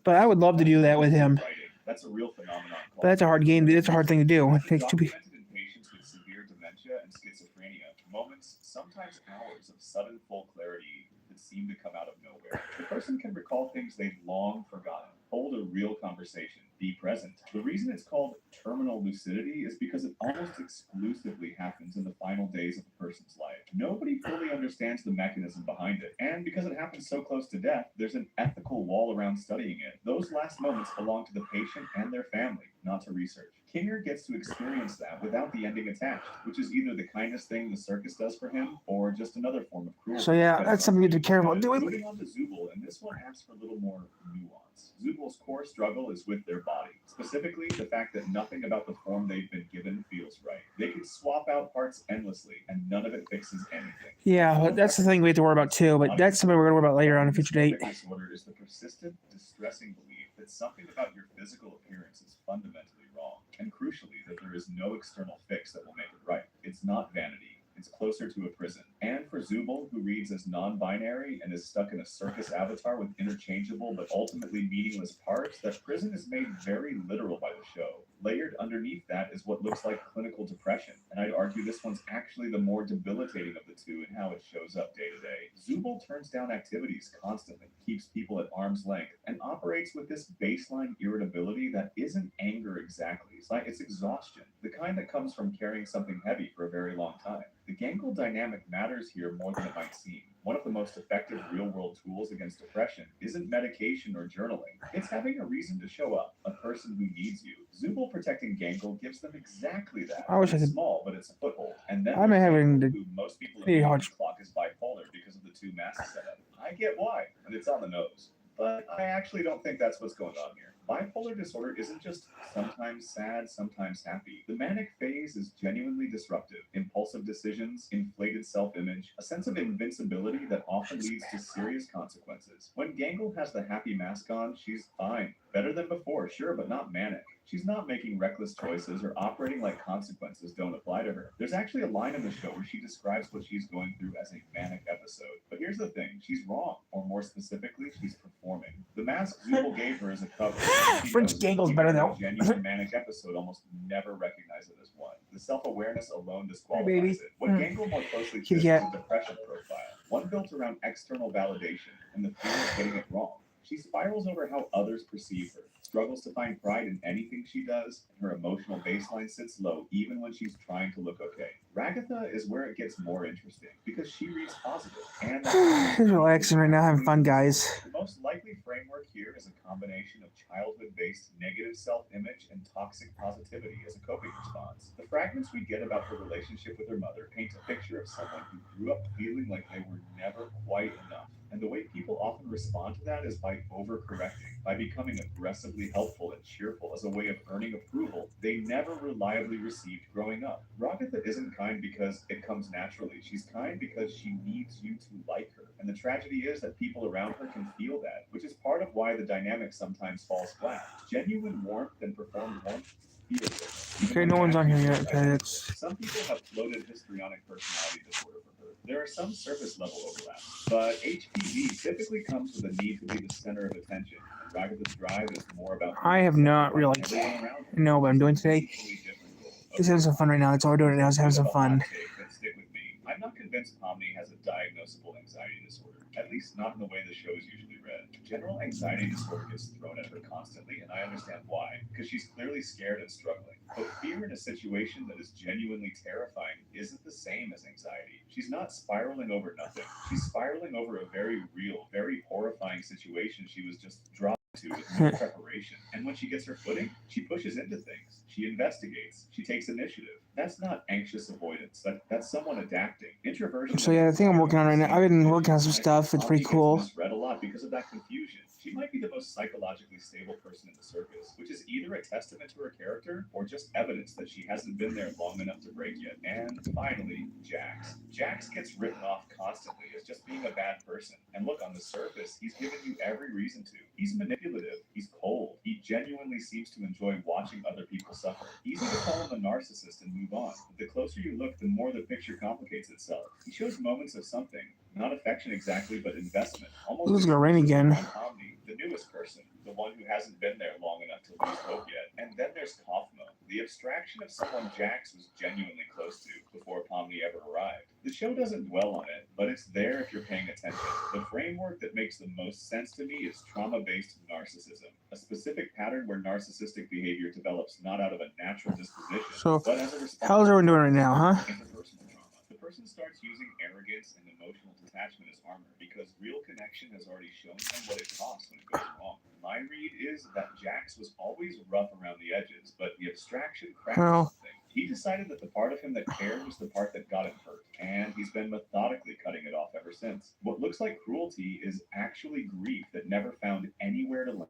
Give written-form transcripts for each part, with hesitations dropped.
But I would love to do that with him. That's a real phenomenon But called that's a hard game. It's a hard thing to do. It takes two people. documented in patients with severe dementia and schizophrenia. Moments, sometimes hours, of sudden full clarity that seem to come out of nowhere. The person can recall things they've long forgotten, hold a real conversation, be present. The reason it's called terminal lucidity is because it almost exclusively happens in the final days of a person's life. Nobody fully understands the mechanism behind it, and because it happens so close to death, there's an ethical wall around studying it. Those last moments belong to the patient and their family, not to research. Kinnear gets to experience that without the ending attached, which is either the kindest thing the circus does for him or just another form of cruelty. So yeah, that's something you have to care about doing. Moving on to Zubul, and this one asks for a little more nuance. Zubul's core struggle is with their body, specifically the fact that nothing about the form they've been given feels right. They can swap out parts endlessly, and none of it fixes anything. Yeah, but that's the thing we have to worry about too. But that's something we're going to worry about later on in a future date. Disorder is the persistent, distressing belief that something about your physical appearance is fundamentally wrong, and crucially, that there is no external fix that will make it right. It's not vanity. It's closer to a prison. And for Zubul, who reads as non-binary and is stuck in a circus avatar with interchangeable but ultimately meaningless parts, that prison is made very literal by the show. Layered underneath that is what looks like clinical depression, and I'd argue this one's actually the more debilitating of the two in how it shows up day to day. Zubul turns down activities constantly, keeps people at arm's length, and operates with this baseline irritability that isn't anger exactly. It's exhaustion, the kind that comes from carrying something heavy for a very long time. The Gangle dynamic matters here more than it might seem. One of the most effective real-world tools against depression isn't medication or journaling. It's having a reason to show up, a person who needs you. Zubul protecting Gangle gives them exactly that. I wish I It's could. small, but it's a foothold. And then I'm having Gangle, the. who most people Hey, in Hodge. the clock is bipolar because of the two masks setup. I get why, and it's on the nose. But I actually don't think that's what's going on here. Bipolar disorder isn't just sometimes sad, sometimes happy. The manic phase is genuinely disruptive. Impulsive decisions, inflated self-image, a sense of invincibility that often leads to serious consequences. When Gangle has the happy mask on, she's fine. Better than before, sure, but not manic. She's not making reckless choices or operating like consequences don't apply to her. There's actually a line in the show where she describes what she's going through as a manic episode. But here's the thing, she's wrong, or more specifically, she's performing. The mask Zubul gave her is a cover. French Gangle's better though. A genuine manic episode almost never recognize it as one. The self-awareness alone disqualifies Hey, baby. it. What Gangle more closely fits is a depression profile, one built around external validation and the fear of getting it wrong. She spirals over how others perceive her, struggles to find pride in anything she does, and her emotional baseline sits low even when she's trying to look okay. Ragatha is where it gets more interesting, because she reads positive, and Just relaxing right now, having fun, guys. the most likely framework here is a combination of childhood-based negative self-image and toxic positivity as a coping response. The fragments we get about her relationship with her mother paint a picture of someone who grew up feeling like they were never quite enough. And the way people often respond to that is by overcorrecting, by becoming aggressively helpful and cheerful as a way of earning approval they never reliably received growing up. Ragatha isn't kind because it comes naturally. She's kind because she needs you to like her. And the tragedy is that people around her can feel that, which is part of why the dynamic sometimes falls flat. Genuine warmth and performed warmth feels it. Okay, no one's on here yet. Okay, it's. Some people have floated histrionic personality disorder for her. There are some surface level overlaps, but HPD typically comes with a need to be the center of attention. And Ragatha's drive is more about I have not really. everyone around her. know what I'm doing today. Just having some fun right now. That's all we're doing right now. Is having some fun. Stick with me. I'm not convinced Pomni has a diagnosable anxiety disorder, at least not in the way the show is usually read. General anxiety disorder gets thrown at her constantly, and I understand why, because she's clearly scared and struggling. But fear in a situation that is genuinely terrifying isn't the same as anxiety. She's not spiraling over nothing. She's spiraling over a very real, very horrifying situation she was just dropped to with no preparation. And when she gets her footing, she pushes into things. She investigates. She takes initiative. That's not anxious avoidance. That's someone adapting. Introversion. So yeah, the thing I'm working on right now. I've been working on some stuff. It's pretty cool. Read a lot because of that confusion. She might be the most psychologically stable person in the circus, which is either a testament to her character or just evidence that she hasn't been there long enough to break yet. And finally, Jax. Jax gets written off constantly as just being a bad person. And look, on the surface, he's given you every reason to. He's manipulative. He's cold. He genuinely seems to enjoy watching other people suffer. Easy to call him a narcissist and move on. But the closer you look, the more the picture complicates itself. He shows moments of something. Not affection exactly, but investment. Almost It's gonna rain again. the newest person, the one who hasn't been there long enough to lose hope yet. And then there's Kaufmo, the abstraction of someone Jax was genuinely close to before Pomni ever arrived. The show doesn't dwell on it, but it's there if you're paying attention. The framework that makes the most sense to me is trauma-based narcissism, a specific pattern where narcissistic behavior develops not out of a natural disposition, So, but as a response how's everyone doing right now, huh? to interpersonal trauma. The person starts using arrogance and emotional detachment as armor because real connection has already shown them what it costs when it goes wrong. My read is that Jax was always rough around the edges, but the abstraction cracked Well, something. He decided that the part of him that cared was the part that got him hurt, and he's been methodically cutting it off ever since. What looks like cruelty is actually grief that never found anywhere to land.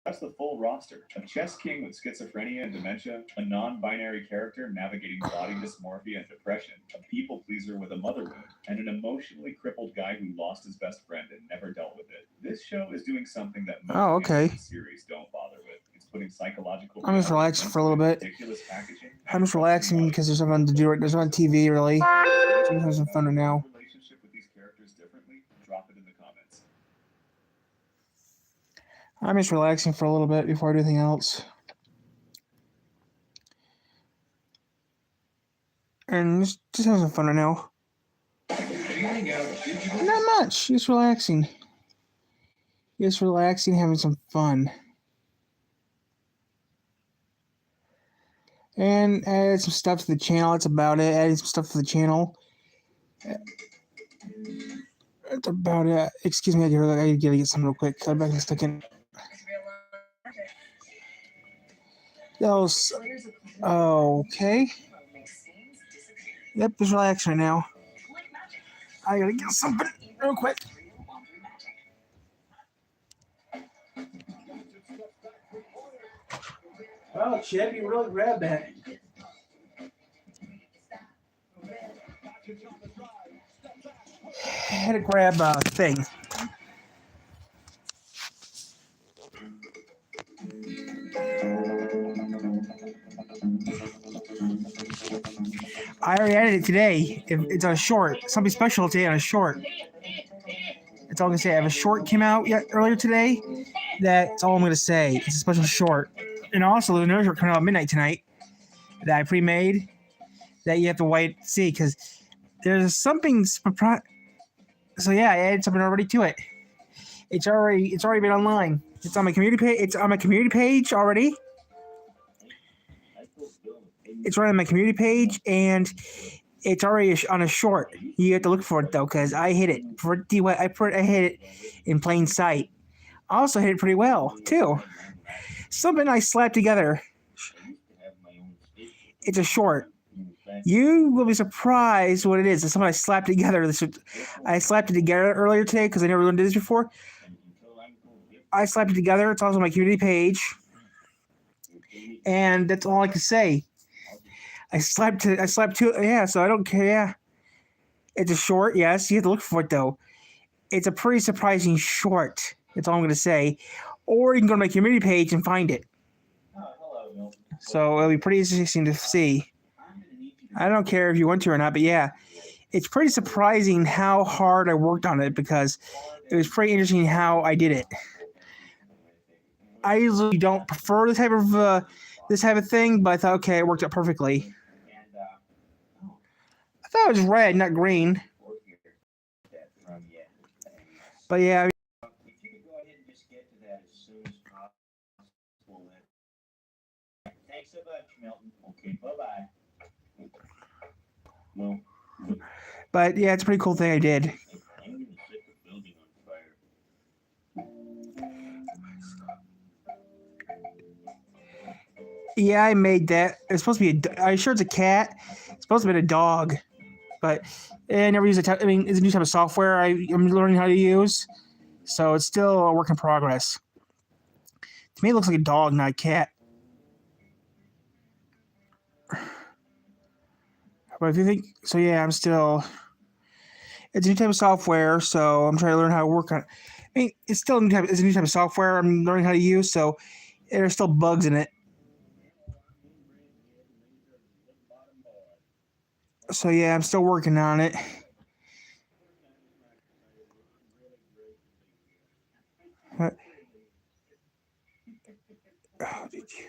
That's the full roster. A chess king with schizophrenia and dementia, a non-binary character navigating body dysmorphia and depression, a people pleaser with a mother wound, and an emotionally crippled guy who lost his best friend and never dealt with it. This show is doing something that most animated series don't bother with. It's putting psychological. I'm just relaxing for a little bit. Ridiculous packaging. I'm just relaxing because there's something to do. There's on TV, really. So I'm having some fun right now. Relationship with these characters differently? Drop it in the comments. I'm just relaxing for a little bit before I do anything else. And just having some fun right now. Not much. Just relaxing. Just relaxing, having some fun. And add some stuff to the channel. That's about it. Adding some stuff to the channel. That's about it. Excuse me, I gotta get some real quick. Come back in a second. Those. Okay. Yep, just relax right now. I gotta get something real quick. Well, Chip, you really grabbed that. I had to grab a thing. I already added it today. It's on a short. Something special today on a short. That's all I'm gonna say. I have a short came out earlier today. That's all I'm gonna say. It's a special short. And also, there's another short coming out at midnight tonight that I pre-made that you have to wait to see because there's something. So yeah, I added something already to it. It's already been online. It's on my community page. It's on my community page already. It's right on my community page, and it's already on a short. You have to look for it though, because I hit it pretty well. I hit it in plain sight. I also hit it pretty well too. Something I slapped together. It's a short. You will be surprised what it is. It's something I slapped together. I slapped it together earlier today because I never did this before. I slapped it together. It's also on my community page, and that's all I can say. I slapped two. Yeah, so I don't care. Yeah, it's a short. Yes, you have to look for it though. It's a pretty surprising short. That's all I'm going to say. Or you can go to my community page and find it. So it'll be pretty interesting to see. I don't care if you want to or not, but yeah, it's pretty surprising how hard I worked on it because it was pretty interesting how I did it. I usually don't prefer this type of thing, but I thought, okay, it worked out perfectly. I thought it was red, not green. But yeah. If you could go ahead and just get to that as soon as possible. Thanks so much, Milton. Okay, bye-bye. Well, but yeah, it's a pretty cool thing I did. I'm going to set the building on fire. Yeah, I made that. It's supposed to be I'm sure it's a cat. It's supposed to be a dog. But I never use it's a new type of software I'm learning how to use. So it's still a work in progress. To me, it looks like a dog, not a cat. But if you think so, yeah, it's a new type of software, so I'm trying to learn how to work on it. I mean, it's a new type of software I'm learning how to use, so there's still bugs in it. So yeah, I'm still working on it. But Oh, did you?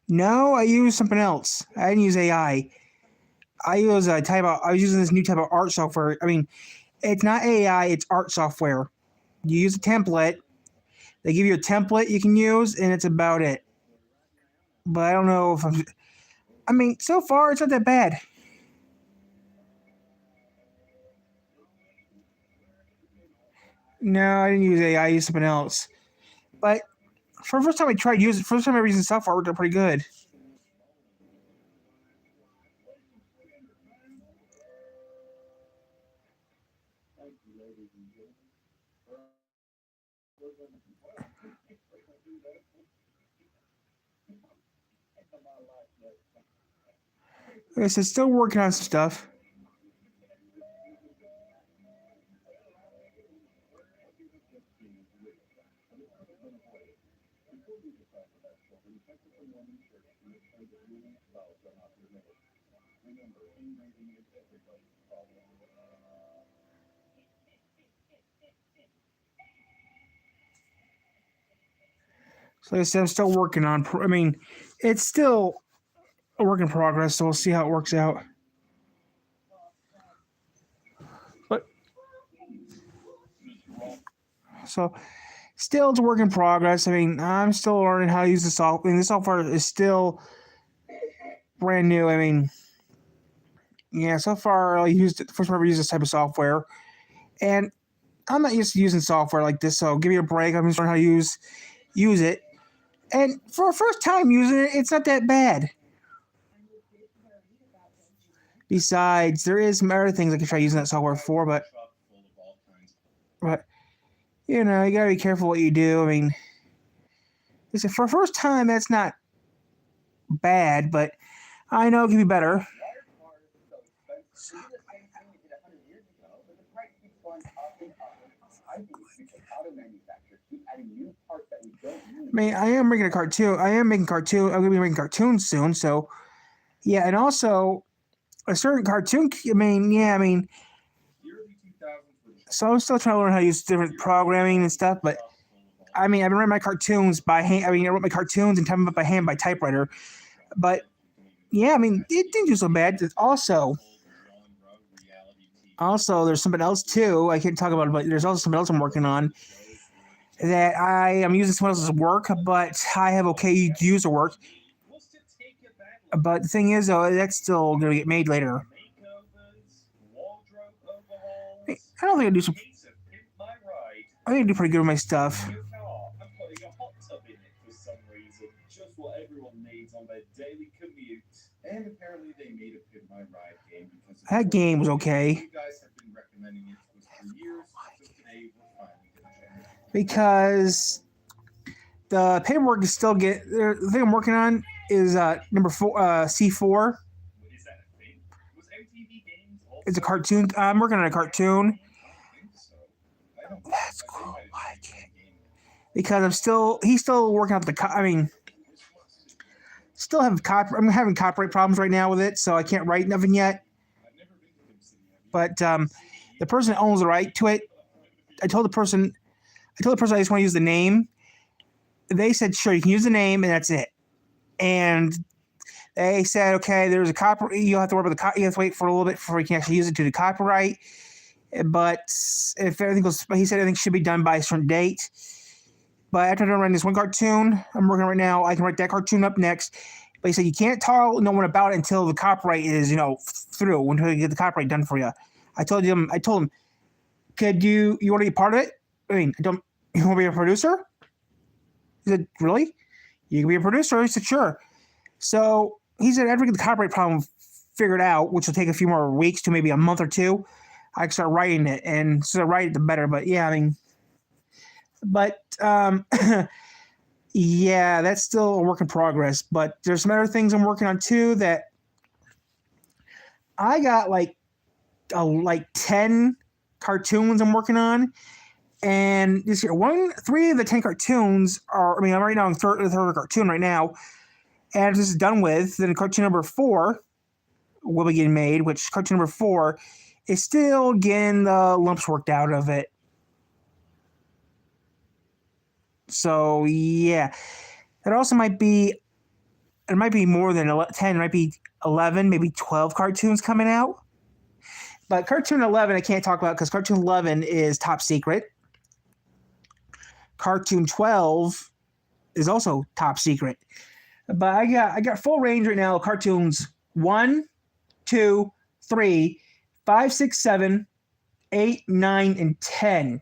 No, I used something else. I didn't use AI. I use a type of. I was using this new type of art software. I mean, it's not AI. It's art software. You use a template. They give you a template you can use, and it's about it. But I don't know if I'm. I mean, so far it's not that bad. No, I didn't use AI. I used something else. But for the first time I tried using, first time I using software, it worked out pretty good. Like I said, still working on some stuff. So like I said, I'm still working on. I mean, it's still a work in progress, so we'll see how it works out. But so still, it's a work in progress. I mean, I'm still learning how to use the software. I mean, the software is still brand new. I mean, yeah, so far I used it the first time I ever used this type of software, and I'm not used to using software like this. So give me a break. I'm just learning how to use it. And for a first time using it, it's not that bad. Besides, there is some other things I can try using that software for, but you know, you gotta be careful what you do. I mean, listen, for a first time, that's not bad, but I know it can be better. I mean, I am making a cartoon. I am making cartoon. I'm gonna be making cartoons soon. So yeah, and also a certain cartoon. I mean, yeah, I mean, so I'm still trying to learn how to use different programming and stuff. But I mean, I've been writing my cartoons by hand. I mean, I wrote my cartoons and typed them up by hand by typewriter. But yeah, I mean, it didn't do so bad. Also, there's something else too. I can't talk about it, but there's also something else I'm working on that I am using someone else's work, but I have okay user work. But the thing is, though, that's still going to get made later. I don't think I do some. I think I do pretty good with my stuff. And apparently they made a Pit My Ride game because That game was okay. you guys have been recommending it for years, so today we're finally gonna try it. Because the paperwork is still the thing I'm working on is number 4, C4. Is that a thing? Was MTV Games also It's a cartoon. I'm working on a cartoon. I don't That's cool. I can't. Because he's still working out I mean, still have I'm having copyright problems right now with it, so I can't write nothing yet. But the person that owns the right to it, I told the person I just want to use the name. They said, sure, you can use the name, and that's it. And they said, okay, there's a copyright. You'll have to worry about you have to wait for a little bit before you can actually use it to the copyright. But if everything goes, he said everything should be done by a certain date. But after I'm done writing this one cartoon I'm working on right now, I can write that cartoon up next. But he said you can't tell no one about it until the copyright is, through, until you get the copyright done for you. I told him, could you want to be part of it? I mean, you want to be a producer? He said, really? You can be a producer? He said, sure. So he said, after we get the copyright problem figured out, which will take a few more weeks to maybe a month or two, I can start writing it. And so I write it, the better. But yeah, I mean, yeah, that's still a work in progress. But there's some other things I'm working on too that I got like 10 cartoons I'm working on. And this year, 3 of the 10 cartoons are, I mean, I'm right now on the third cartoon right now. And if this is done with, then cartoon number 4 will be getting made, which cartoon number 4 is still getting the lumps worked out of it. So yeah, it also might be. It might be more than 10. It might be 11, maybe 12 cartoons coming out. But Cartoon 11, I can't talk about because Cartoon 11 is top secret. Cartoon 12 is also top secret. But I got full range right now. Cartoons 1, 2, 3, 5, 6, 7, 8, 9, and 10.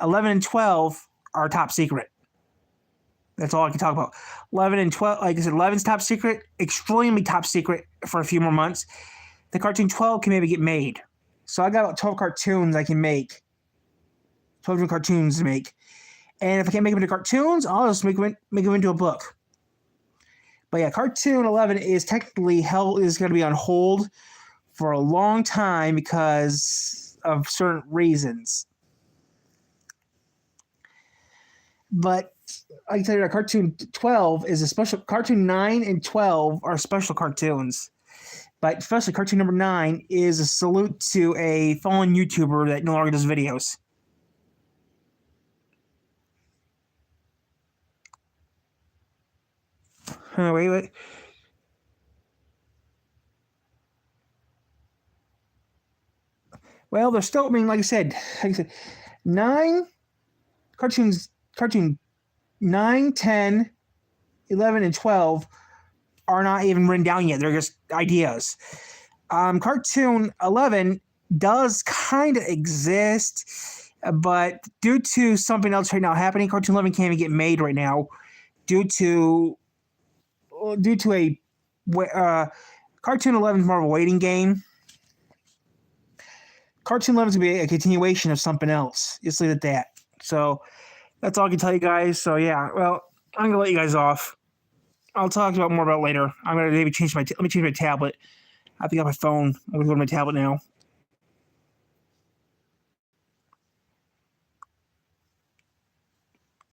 11 and 12 are top secret. That's all I can talk about. 11 and 12, like I said, 11's top secret, extremely top secret for a few more months. The Cartoon 12 can maybe get made. So I got about 12 cartoons I can make. 12 different cartoons to make. And if I can't make them into cartoons, I'll just make them into a book. But yeah, Cartoon 11 is technically is going to be on hold for a long time because of certain reasons. But I can tell you that Cartoon 12 is a special. Cartoon 9 and 12 are special cartoons. But especially Cartoon number 9 is a salute to a fallen YouTuber that no longer does videos. Wait. Well, they're still, I mean, like I said, 9 Cartoon 9, 10, 11, and 12 are not even written down yet. They're just ideas. Cartoon 11 does kind of exist, but due to something else right now happening, Cartoon 11 can't even get made right now due to a Cartoon 11 is more of a waiting game. Cartoon 11 is going to be a continuation of something else. Just leave it at that. So that's all I can tell you guys. So yeah, well, I'm going to let you guys off. I'll talk more about later. I'm going to maybe change let me change my tablet. I think I have my phone. I'm going to go to my tablet now.